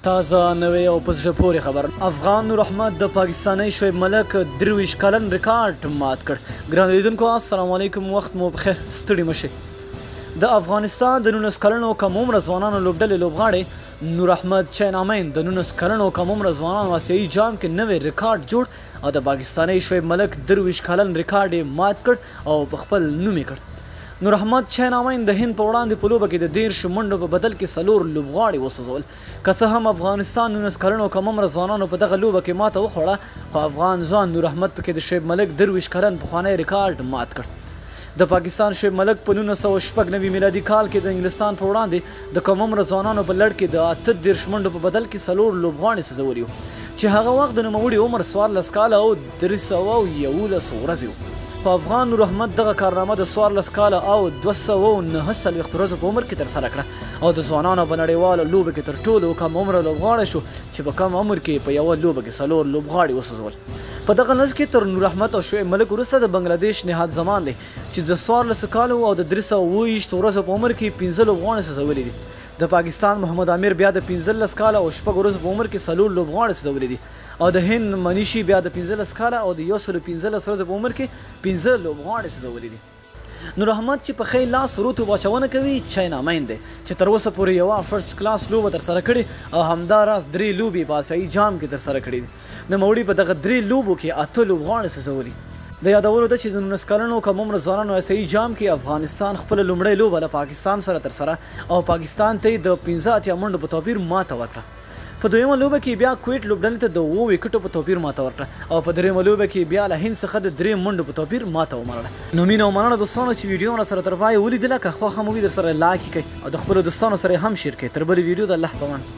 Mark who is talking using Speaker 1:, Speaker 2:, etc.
Speaker 1: تازه نوې او په زړه پورې خبر افغان نور احمد د پاکستاني شعیب ملک 23 کلن ریکارډ مات کړ. ګران لیدونکو السلام علیکم، وخت مو بخیر، ستړي مشئ. د افغانستان د 19 کلنو کم عمره ځوانانو لوبډلې لوبغاړی نور احمد چینامین د 19 کلنو کم عمره ځوانانو آسیایي جام کې نوې ریکارډ جوړ او د پاکستاني شعیب ملک 23 کلن ریکارډ یې مات کړ او په خپل نوم یې کړ. نور احمد چینامین د هند په وړاندې په لوبه کې د 13 منډو په بدل کې 4 لوبغاړي وسوځول. که څه هم افغانستان 19 کلنو کم عمره ځوانانو په دغه لوبه کې ماته وخوړه، خو افغان ځوان نور احمد پکې د شعیب ملک 23 کلن پخوانی ریکارډ مات کړ. د پاکستان شعیب ملک په 1996 میلادي کال کې د انګلستان په وړاندې د کم عمره ځوانانو په لړ کې د 13 منډو په بدل کې 4 لوبغاړي سوځولي وو، چې هغه وخت د نوموړي عمر 14 کاله او 311 ورځې وو. په افغان نور احمد دغه کارنامه د 14 کاله او 249 ورځو په عمر کې ترسره کړه او د ځوانانو په نړیواله لوبه کې تر ټولو کم عمره لوبغاړی شو چې په کم عمر کې په یوه لوبه کې 4 لوبغاړي وسوځول. په دغه نظر کې تر نور احمد او شعیب ملک وروسته د بنگلادیش نهاد زمان دی چې د 14 کالو او د 328 ورځو په عمر کې 15 لوبغاړي سوځولي دي. د پاکستان محمد عامر بیا د 15 کاله او 6 ورځو په عمر کې 4 لوبغاړي سوځولي دي او د هند منیشي بیا د 15 کاله او د 115 ورځو په عمر کې 15 لوبغاړي سوځولي دي. نور احمد چې په خې لاس وروتو واچونه کوي چینامین دی چې تر اوسه پورې یوه فرست کلاس لوبه ترسره کړې او همداراز 3 لوبې په آسیایي جام کې ترسره کړې دي. نوموړي په دغه 3 لوبو کې 8 لوبغاړي سوځولي. د یادولو ده چې د 19 کلنو کم عمره ځوانانو آسیایي جام کې افغانستان خپله لومړۍ لوبه له پاکستان سره ترسره او پاکستان ته یې د 15 منډو په توپیر ماته ورکړه. په دویمه لوبه کې بیا کویت لوبډلې ته د 7 وکټو په توپیر ماته ورکړه او په دریمه لوبه کې بیا له هند څخه د 3 منډو په توپیر ماته ومنله. نو مینه او مننه دوستانو چې ویډیو مو سره تر پایه ولیدله، که خوښه مو وي درسره لایک کړئ او د خپلو دوستانو سره هم شیر کړئ. تر بلې ویډیو د الله په امان.